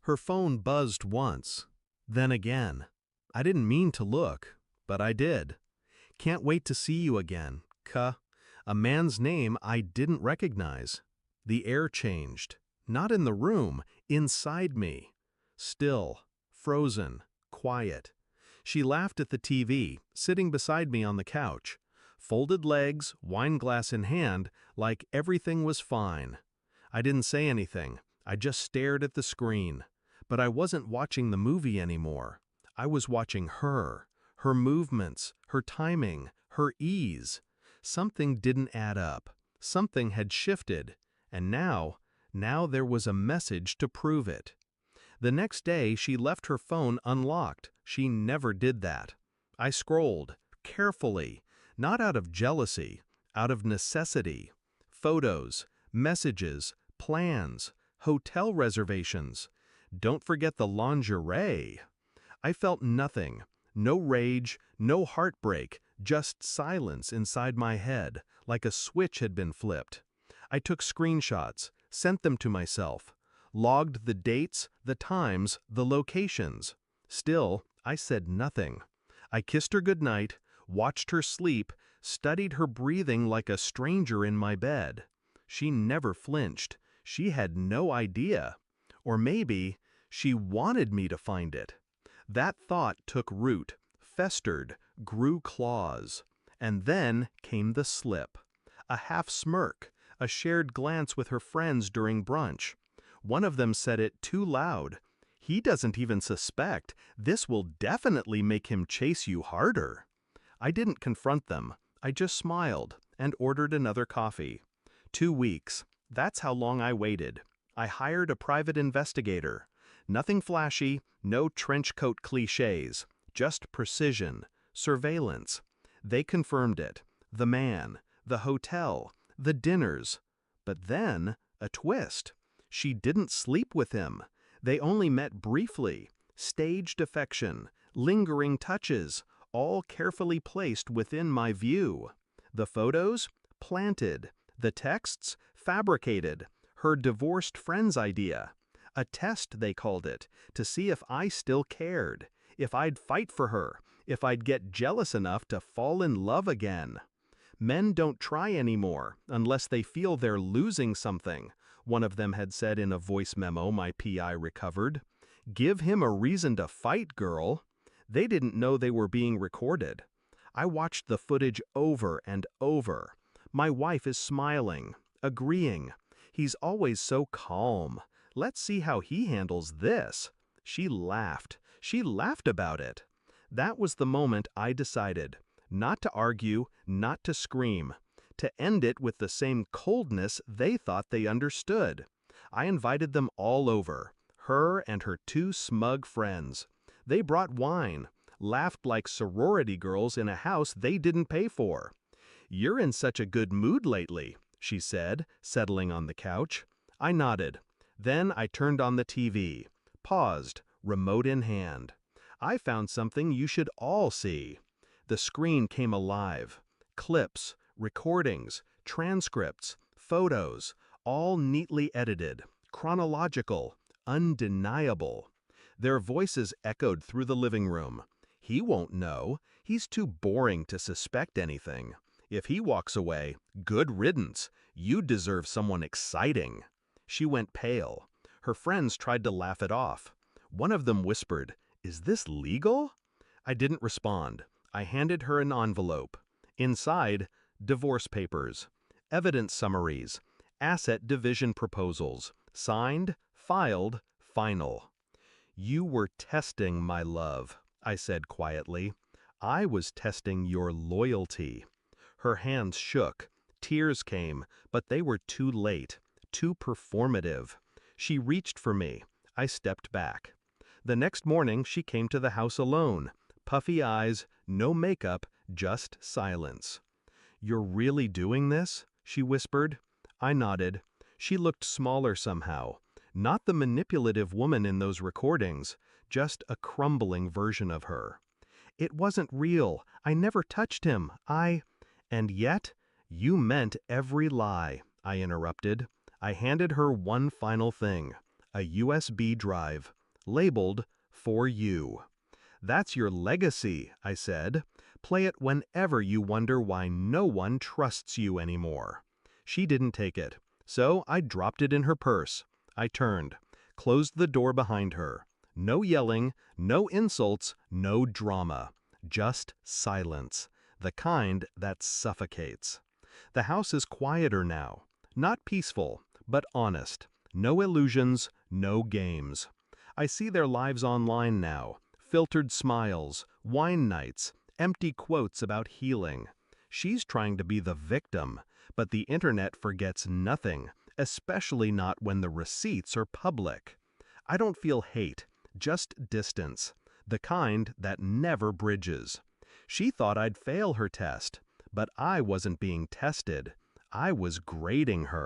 Her phone buzzed once, then again. I didn't mean to look, but I did. Can't wait to see you again, Ka. A man's name I didn't recognize. The air changed. Not in the room, inside me. Still, frozen, quiet. She laughed at the TV, sitting beside me on the couch. Folded legs, wine glass in hand, like everything was fine. I didn't say anything. I just stared at the screen. But I wasn't watching the movie anymore. I was watching her movements, her timing, her ease. Something didn't add up. Something had shifted. And now there was a message to prove it. The next day, she left her phone unlocked. She never did that. I scrolled, carefully, not out of jealousy, out of necessity. Photos, messages, plans, hotel reservations. Don't forget the lingerie. I felt nothing. No rage, no heartbreak, just silence inside my head, like a switch had been flipped. I took screenshots, sent them to myself, logged the dates, the times, the locations. Still, I said nothing. I kissed her goodnight, watched her sleep, studied her breathing like a stranger in my bed. She never flinched. She had no idea. Or maybe she wanted me to find it. That thought took root, festered, grew claws. And then came the slip. A half smirk, a shared glance with her friends during brunch. One of them said it too loud. He doesn't even suspect. This will definitely make him chase you harder. I didn't confront them. I just smiled and ordered another coffee. 2 weeks. That's how long I waited. I hired a private investigator. Nothing flashy, no trench coat cliches, just precision, surveillance. They confirmed it. The man, the hotel, the dinners. But then, a twist. She didn't sleep with him. They only met briefly. Staged affection, lingering touches, all carefully placed within my view. The photos? Planted. The texts? Fabricated. Her divorced friend's idea. A test, they called it, to see if I still cared, if I'd fight for her, if I'd get jealous enough to fall in love again. Men don't try anymore unless they feel they're losing something, one of them had said in a voice memo my PI recovered. Give him a reason to fight, girl. They didn't know they were being recorded. I watched the footage over and over. My wife is smiling, agreeing. He's always so calm. Let's see how he handles this. She laughed. She laughed about it. That was the moment I decided. Not to argue, not to scream. To end it with the same coldness they thought they understood. I invited them all over. Her and her 2 smug friends. They brought wine. Laughed like sorority girls in a house they didn't pay for. "You're in such a good mood lately," she said, settling on the couch. I nodded. Then I turned on the TV, paused, remote in hand. I found something you should all see. The screen came alive. Clips, recordings, transcripts, photos, all neatly edited, chronological, undeniable. Their voices echoed through the living room. He won't know. He's too boring to suspect anything. If he walks away, good riddance. You deserve someone exciting. She went pale. Her friends tried to laugh it off. One of them whispered, "Is this legal?" I didn't respond. I handed her an envelope. Inside, divorce papers, evidence summaries, asset division proposals, signed, filed, final. You were testing my love, I said quietly. I was testing your loyalty. Her hands shook. Tears came, but they were too late. Too performative. She reached for me. I stepped back. The next morning she came to the house alone. Puffy eyes, no makeup, just silence. "You're really doing this?" she whispered. I nodded. She looked smaller somehow. Not the manipulative woman in those recordings, just a crumbling version of her. "It wasn't real. I never touched him. And yet, you meant every lie," I interrupted. I handed her one final thing, a USB drive, labeled, "For You." "That's your legacy," I said. "Play it whenever you wonder why no one trusts you anymore." She didn't take it, so I dropped it in her purse. I turned, closed the door behind her. No yelling, no insults, no drama. Just silence, the kind that suffocates. The house is quieter now. Not peaceful, but honest. No illusions, no games. I see their lives online now. Filtered smiles, wine nights, empty quotes about healing. She's trying to be the victim, but the internet forgets nothing, especially not when the receipts are public. I don't feel hate, just distance, the kind that never bridges. She thought I'd fail her test, but I wasn't being tested. I was grading her.